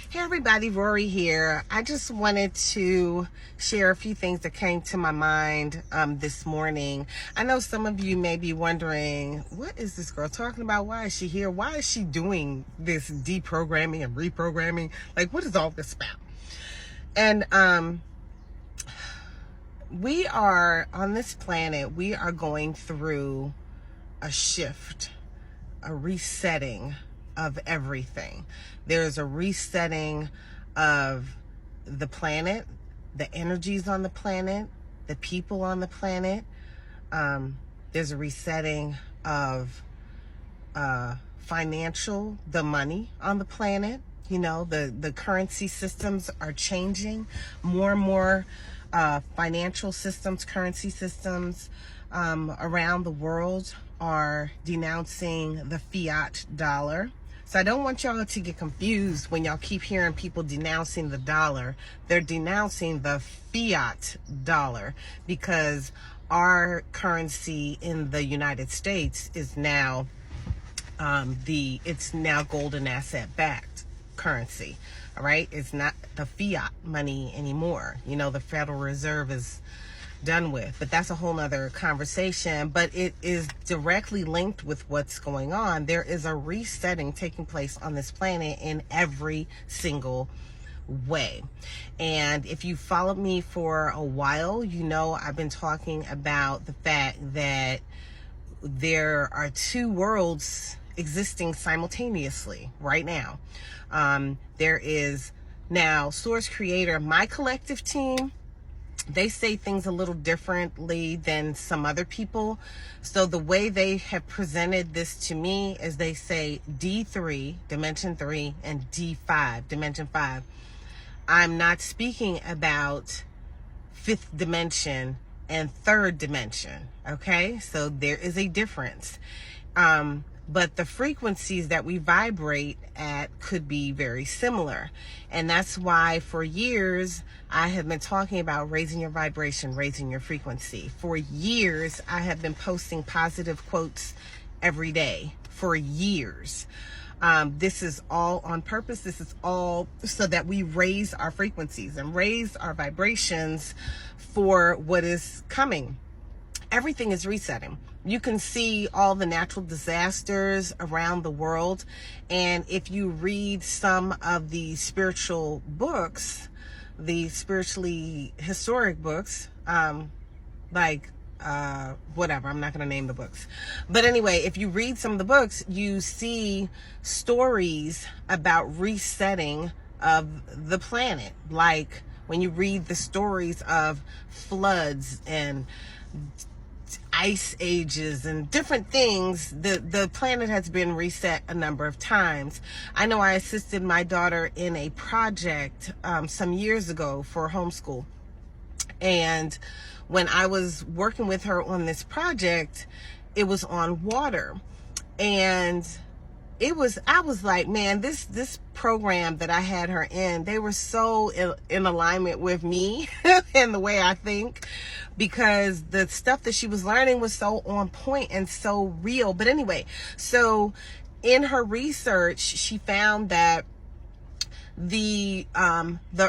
Hey everybody, Rorree here. I just wanted to share a few things that came to my mind this morning. I know some of you may be wondering, what is this girl talking about? Why is she here? Why is she doing this deprogramming and reprogramming? Like, what is all this about? And we are on this planet, we are going through a shift, a resetting of everything. There's a resetting of the planet, the energies on the planet, the people on the planet. There's a resetting of the money on the planet. You know, the currency systems are changing. More and more financial systems, currency systems around the world are denouncing the fiat dollar. So I don't want y'all to get confused when y'all keep hearing people denouncing the dollar. They're denouncing the fiat dollar because our currency in the United States is now it's now golden asset backed currency. All right, it's not the fiat money anymore. You know, the Federal Reserve is done with, but that's a whole nother conversation. But it is directly linked with what's going on. There is a resetting taking place on this planet in every single way. And if you followed me for a while, you know I've been talking about the fact that there are two worlds existing simultaneously right now. There is now Source Creator, my collective team. They say things a little differently than some other people. So the way they have presented this to me is they say D3, dimension 3, and D5, dimension 5. I'm not speaking about fifth dimension and third dimension, okay? So there is a difference. But the frequencies that we vibrate at could be very similar. And that's why for years I have been talking about raising your vibration, raising your frequency. For years I have been posting positive quotes every day. For years. This is all on purpose. This is all so that we raise our frequencies and raise our vibrations for what is coming. Everything is resetting. You can see all the natural disasters around the world. And if you read some of the spiritual books, the spiritually historic books, whatever, I'm not going to name the books. But anyway, if you read some of the books, you see stories about resetting of the planet. Like when you read the stories of floods and ice ages and different things, the planet has been reset a number of times. I know I assisted my daughter in a project some years ago for homeschool. And when I was working with her on this project, it was on water. And I was like, man, this program that I had her in, they were so in alignment with me and the way I think, because the stuff that she was learning was so on point and so real. But anyway, so in her research, she found that the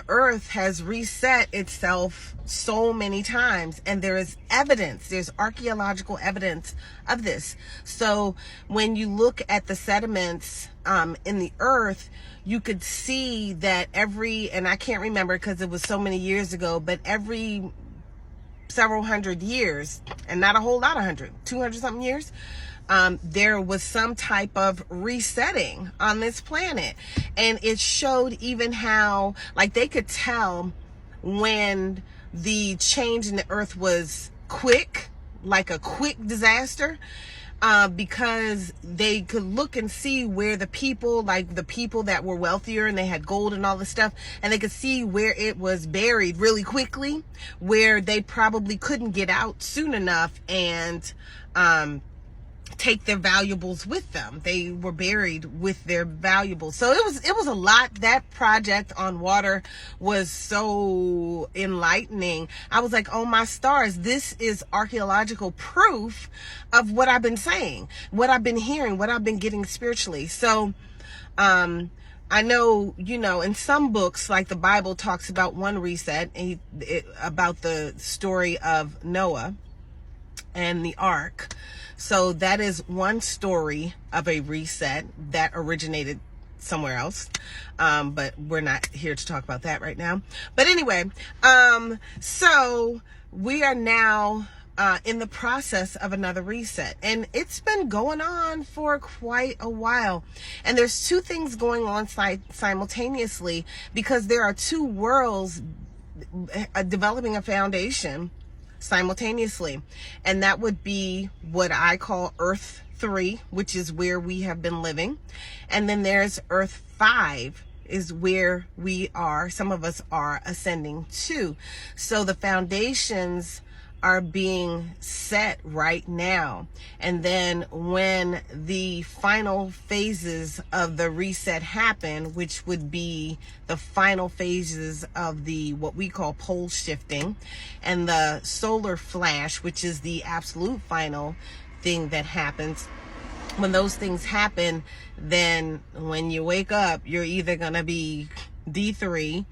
earth has reset itself so many times, and there is evidence, there's archaeological evidence of this. So when you look at the sediments in the earth, you could see that and I can't remember because it was so many years ago, but every several hundred years, and not a whole lot of 200 something years, there was some type of resetting on this planet. And it showed even how, like, they could tell when the change in the earth was quick, like a quick disaster, because they could look and see where the people that were wealthier and they had gold and all this stuff, and they could see where it was buried really quickly, where they probably couldn't get out soon enough and take their valuables with them. They were buried with their valuables. So it was a lot. That project on water was so enlightening. I was like, oh my stars, this is archaeological proof of what I've been saying, what I've been hearing, what I've been getting spiritually. So I know, in some books, like the Bible talks about one reset, about the story of Noah and the ark. So that is one story of a reset that originated somewhere else. But we're not here to talk about that right now. But anyway, so we are now in the process of another reset, and it's been going on for quite a while. And there's two things going on simultaneously, because there are two worlds developing a foundation simultaneously. And that would be what I call Earth 3, which is where we have been living. And then there's Earth 5, is where we are, some of us are ascending to. So the foundations are being set right now. And then when the final phases of the reset happen, which would be the final phases of the what we call pole shifting, and the solar flash, which is the absolute final thing that happens, when those things happen, then when you wake up, you're either going to be D3,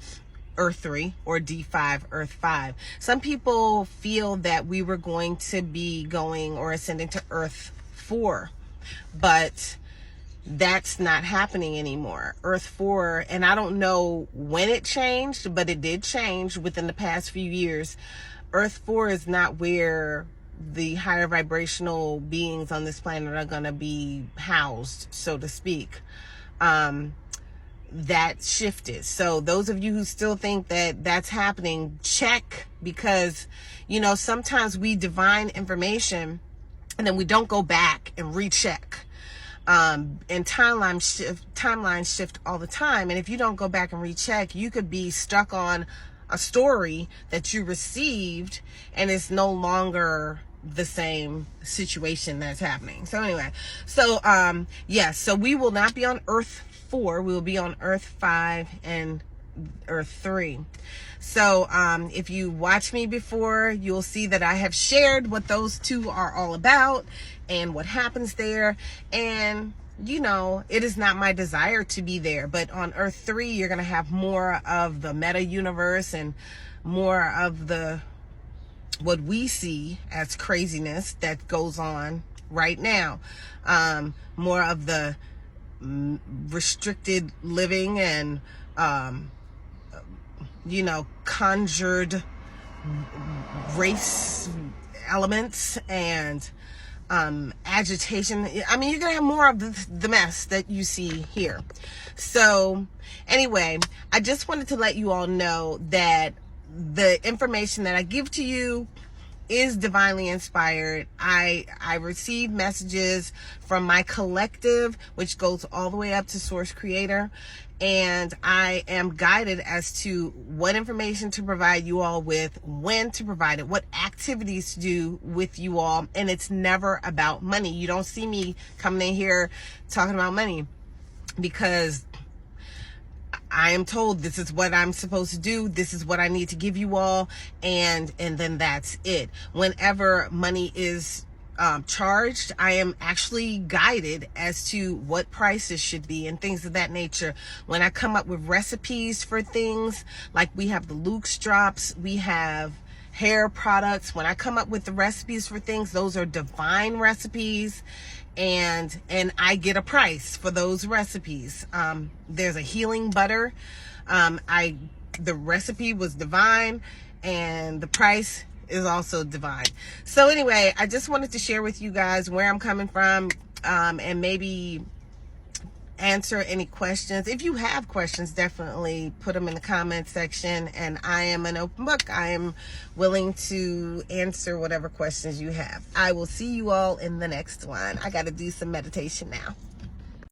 Earth 3, or D5, Earth 5. Some people feel that we were going to be going or ascending to Earth 4, but that's not happening anymore. Earth 4, and I don't know when it changed, but it did change within the past few years. Earth 4 is not where the higher vibrational beings on this planet are going to be housed, so to speak. That shifted. So those of you who still think that that's happening, check, because sometimes we divine information and then we don't go back and recheck. And timelines shift all the time, and if you don't go back and recheck, you could be stuck on a story that you received, and it's no longer the same situation that's happening. So anyway, so so we will not be on Earth 4, we will be on Earth 5 and Earth 3. So if you watch me before, you'll see that I have shared what those two are all about and what happens there. And it is not my desire to be there, but on Earth 3, you're going to have more of the meta universe and more of the what we see as craziness that goes on right now. More of the restricted living and conjured race elements and agitation. I mean, you're gonna have more of the mess that you see here. So anyway, I just wanted to let you all know that the information that I give to you is divinely inspired. I receive messages from my collective, which goes all the way up to Source Creator, and I am guided as to what information to provide you all with, when to provide it, what activities to do with you all. And it's never about money. You don't see me coming in here talking about money, because I am told this is what I'm supposed to do, this is what I need to give you all, and then that's it. Whenever money is charged, I am actually guided as to what prices should be and things of that nature. When I come up with recipes for things, like we have the Luke's drops, we have hair products. When I come up with the recipes for things, those are divine recipes, and I get a price for those recipes. There's a healing butter. The recipe was divine, and the price is also divine. So anyway, I just wanted to share with you guys where I'm coming from, and maybe answer any questions. If you have questions, definitely put them in the comment section, and I am an open book. I am willing to answer whatever questions you have. I will see you all in the next one. I got to do some meditation now.